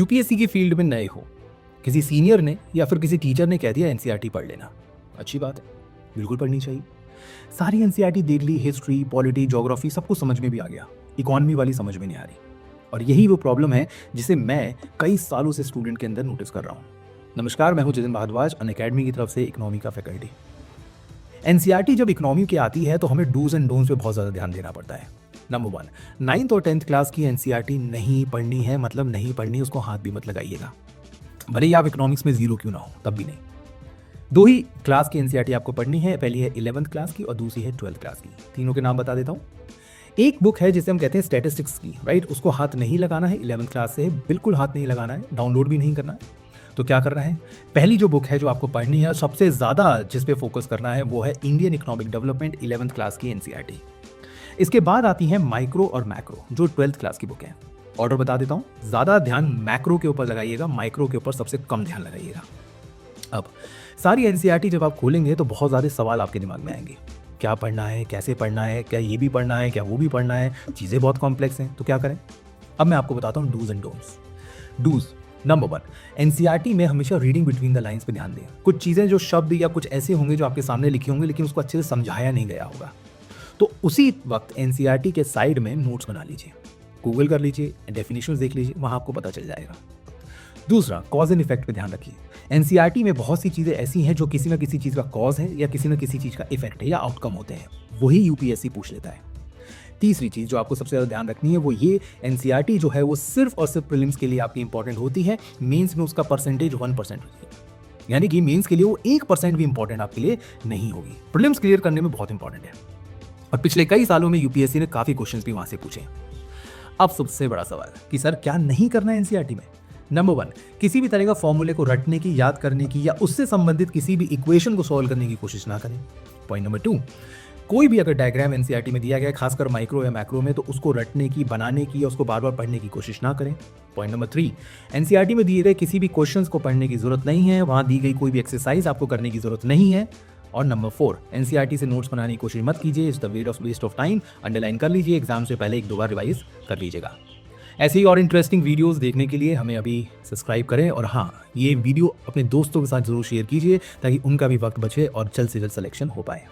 UPSC की field में नए हो, किसी सीनियर ने या फिर किसी टीचर ने कह दिया एनसीईआरटी पढ़ लेना, अच्छी बात है, बिल्कुल पढ़नी चाहिए। सारी एनसीईआरटी देख ली, हिस्ट्री, पॉलिटी, ज्योग्राफी सब कुछ समझ में भी आ गया, इकोनॉमी वाली समझ में नहीं आ रही। और यही वो प्रॉब्लम है जिसे मैं कई सालों से स्टूडेंट के अंदर नोटिस कर रहा हूँ। नमस्कार, मैं हूँ जितिन भारद्वाज, अनअकैडमी की तरफ से इकोनॉमी का फैकल्टी। एनसीईआरटी जब इकोनॉमी की आती है तो हमें डूज एंड डोंट्स पे बहुत ज़्यादा ध्यान देना पड़ता है। नंबर 1, 9th और 10th क्लास की एनसीईआरटी नहीं पढ़नी है, मतलब नहीं पढ़नी, उसको हाथ भी मत लगाइएगा। भले ही आप इकोनॉमिक्स में जीरो क्यों ना हो, तब भी नहीं। दो ही क्लास की एनसीईआरटी आपको पढ़नी है, पहली है 11th क्लास की और दूसरी है 12th क्लास की। तीनों के नाम बता देता हूँ। एक बुक है जिसे हम कहते हैं स्टैटिस्टिक्स की, राइट, उसको हाथ नहीं लगाना है, 11th क्लास से बिल्कुल हाथ नहीं लगाना है, डाउनलोड भी नहीं करना है। तो क्या करना है, पहली जो बुक है जो आपको पढ़नी है, सबसे ज़्यादा जिस पे फोकस करना है, वो है Indian economic development 11th class की एनसीईआरटी। इसके बाद आती है माइक्रो और मैक्रो, जो 12th क्लास की बुक है। ऑर्डर बता देता हूँ, ज़्यादा ध्यान मैक्रो के ऊपर लगाइएगा, माइक्रो के ऊपर सबसे कम ध्यान लगाइएगा। अब सारी एनसीईआरटी जब आप खोलेंगे तो बहुत सारे सवाल आपके दिमाग में आएंगे, क्या पढ़ना है, कैसे पढ़ना है, क्या ये भी पढ़ना है, क्या वो भी पढ़ना है, चीज़ें बहुत कॉम्प्लेक्स हैं, तो क्या करें। अब मैं आपको बताता हूँ dos and don'ts. Dos, number 1, NCERT में हमेशा रीडिंग बिटवीन द लाइंस पे ध्यान दें। कुछ चीज़ें जो शब्द या कुछ ऐसे होंगे जो आपके सामने लिखे होंगे लेकिन उसको अच्छे से समझाया नहीं गया होगा, तो उसी वक्त एनसीईआरटी के साइड में नोट्स बना लीजिए, गूगल कर लीजिए, डेफिनेशंस देख लीजिए, वहाँ आपको पता चल जाएगा। दूसरा, कॉज एंड इफेक्ट पे ध्यान रखिए। एनसीईआरटी में बहुत सी चीज़ें ऐसी हैं जो किसी न किसी चीज़ का कॉज है या किसी न किसी चीज़ का इफेक्ट है या आउटकम होते हैं, वही यूपीएससी पूछ लेता है। तीसरी चीज़ जो आपको सबसे ज़्यादा ध्यान रखनी है वो ये, एनसीईआरटी जो है वो सिर्फ और सिर्फ प्रीलिम्स के लिए आपकी इंपॉर्टेंट होती है, मेंस में उसका परसेंटेज 1% होती है, यानी कि मेंस के लिए वो 1% भी इंपॉर्टेंट आपके लिए नहीं होगी। प्रीलिम्स क्लियर करने में बहुत इंपॉर्टेंट है और पिछले कई सालों में यूपीएससी ने काफ़ी क्वेश्चंस भी वहाँ से पूछे। अब सबसे बड़ा सवाल कि सर क्या नहीं करना है एनसीईआरटी में। नंबर 1, किसी भी तरह का फॉर्मूले को रटने की, याद करने की या उससे संबंधित किसी भी इक्वेशन को सॉल्व करने की कोशिश ना करें। पॉइंट नंबर 2, कोई भी अगर डायग्राम एनसीईआरटी में दिया गया है, खासकर माइक्रो या मैक्रो में, तो उसको रटने की, बनाने की या उसको बार बार पढ़ने की कोशिश ना करें। पॉइंट नंबर 3, एनसीईआरटी में दिए गए किसी भी क्वेश्चंस को पढ़ने की जरूरत नहीं है, वहाँ दी गई कोई भी एक्सरसाइज आपको करने की जरूरत नहीं है। और नंबर 4, एनसीईआरटी से नोट्स बनाने की कोशिश मत कीजिए, it's the waste of time, underline कर लीजिए, एग्जाम से पहले 1-2 बार रिवाइज कर लीजिएगा। ऐसे ही और इंटरेस्टिंग वीडियोस देखने के लिए हमें अभी सब्सक्राइब करें और हाँ, ये वीडियो अपने दोस्तों के साथ जरूर शेयर कीजिए ताकि उनका भी वक्त बचे और जल्द से जल्द सिलेक्शन हो पाए।